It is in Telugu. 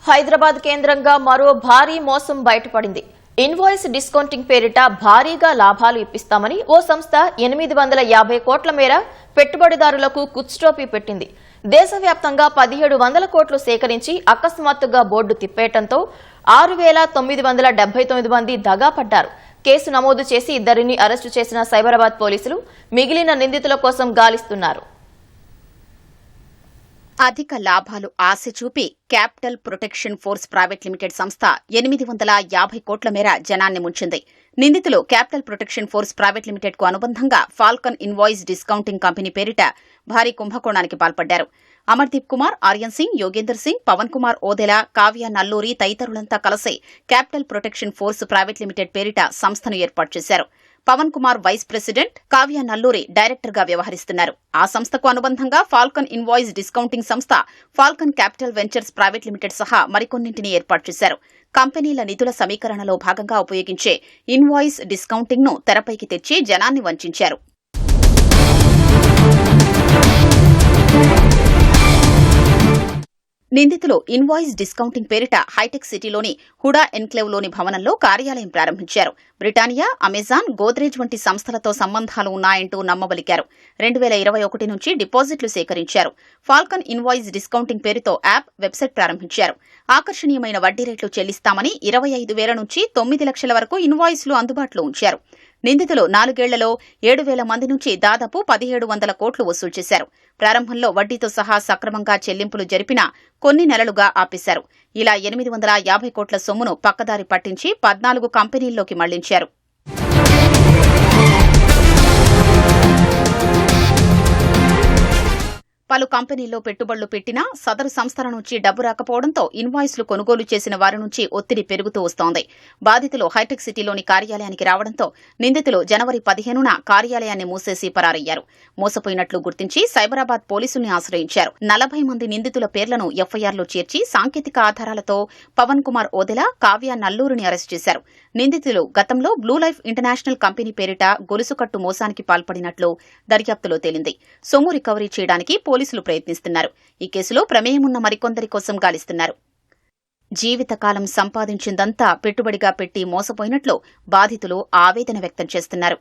హైదరాబాద్ కేంద్రంగా మరో భారీ మోసం బయటపడింది. ఇన్వాయిస్ డిస్కౌంటింగ్ పేరిట భారీగా లాభాలు ఇప్పిస్తామని ఓ సంస్థ 850 కోట్ల మేర పెట్టుబడిదారులకు కుచ్టోపీ పెట్టింది. దేశవ్యాప్తంగా 1700 కోట్లు సేకరించి అకస్మాత్తుగా బోర్డు తిప్పేయడంతో 6979 మంది దగా పడ్డారు. కేసు నమోదు చేసి ఇద్దరిని అరెస్టు చేసిన సైబరాబాద్ పోలీసులు మిగిలిన నిందితుల కోసం గాలిస్తున్నారు. అధిక లాభాలు ఆశ చూపి capital protection force private limited సంస్థ 850 కోట్ల మేర జనాన్ని ముంచింది. నిందితులు capital protection force private limited కు అనుబంధంగా ఫాల్కన్ ఇన్వాయిస్ డిస్కౌంటింగ్ కంపెనీ పేరిట భారీ కుంభకోణానికి పాల్పడ్డారు. అమర్దీప్ కుమార్, ఆర్యన్ సింగ్, యోగేందర్ సింగ్, పవన్ కుమార్ ఓదెలా, కావ్య నల్లూరి తదితరులంతా కలిసి capital protection force private limited పేరిట సంస్థను ఏర్పాటు చేశారు. Pawan Kumar vice president, Kavya Nalluri director గా వ్యవహరిస్తున్నారు. ఆ సంస్థకు అనుబంధంగా ఫాల్కన్ ఇన్వాయిస్ డిస్కౌంటింగ్ సంస్థ, Falcon capital ventures private limited సహా మరికొన్నింటిని ఏర్పాటు చేశారు. కంపెనీల నిధుల సమీకరణలో భాగంగా ఉపయోగించే ఇన్వాయిస్ డిస్కౌంటింగ్ ను తెరపైకి తెచ్చి జనాన్ని వంచారు. నిందితులు ఇన్వాయిస్ డిస్కౌంటింగ్ పేరిట హైటెక్ సిటీలోని హుడా ఎన్క్లేవ్లోని భవనంలో కార్యాలయం ప్రారంభించారు. బ్రిటానియా, అమెజాన్, గోద్రేజ్ వంటి సంస్థలతో సంబంధాలు ఉన్నాయంటూ నమ్మబలికారు. 2021 నుంచి డిపాజిట్లు సేకరించారు. ఫాల్కన్ ఇన్వాయిస్ డిస్కౌంటింగ్ పేరుతో యాప్, వెబ్సైట్ ప్రారంభించారు. ఆకర్షణీయమైన వడ్డీ రేట్లు చెల్లిస్తామని 25,000 నుంచి 9 లక్షల వరకు ఇన్వాయిస్లు అందుబాటులో ఉంచారు. నిందితులు 4 ఏళ్లలో 7,000 మంది నుంచి దాదాపు 1,700 కోట్లు వసూలు చేశారు. ప్రారంభంలో వడ్డీతో సహా సక్రమంగా చెల్లింపులు జరిపినా కొన్ని నెలలుగా ఆపేశారు. ఇలా 850 కోట్ల సొమ్మును పక్కదారి పట్టించి 14 కంపెనీల్లోకి మళ్లించారు. పలు కంపెనీల్లో పెట్టుబడులు పెట్టినా సదరు సంస్థల నుంచి డబ్బు రాకపోవడంతో ఇన్వాయిస్లు కొనుగోలు చేసిన వారి నుంచి ఒత్తిడి పెరుగుతూ వస్తోంది. బాధితులు హైటెక్ సిటీలోని కార్యాలయానికి రావడంతో నిందితులు జనవరి 15న కార్యాలయాన్ని మూసేసి పరారయ్యారు. మోసపోయినట్లు గుర్తించి సైబరాబాద్ పోలీసుల్ని ఆశ్రయించారు. 40 మంది నిందితుల పేర్లను ఎఫ్ఐఆర్లో చేర్చి సాంకేతిక ఆధారాలతో పవన్ కుమార్ ఓదెలా, కావ్య నల్లూరిని అరెస్ట్ చేశారు. నిందితులు గతంలో బ్లూ లైఫ్ ఇంటర్నేషనల్ కంపెనీ పేరిట గొలుసుకట్టు మోసానికి పాల్పడినట్లు దర్యాప్తులో తేలింది. సొమ్ము రికవరీ చేయడానికి పోలీసులు ప్రయత్నిస్తున్నారు. ఈ కేసులో ప్రమేయమున్న మరికొందరి కోసం గాలిస్తున్నారు. జీవితకాలం సంపాదించిందంతా పెట్టుబడిగా పెట్టి మోసపోయినట్లు బాధితులు ఆవేదన వ్యక్తం చేస్తున్నారు.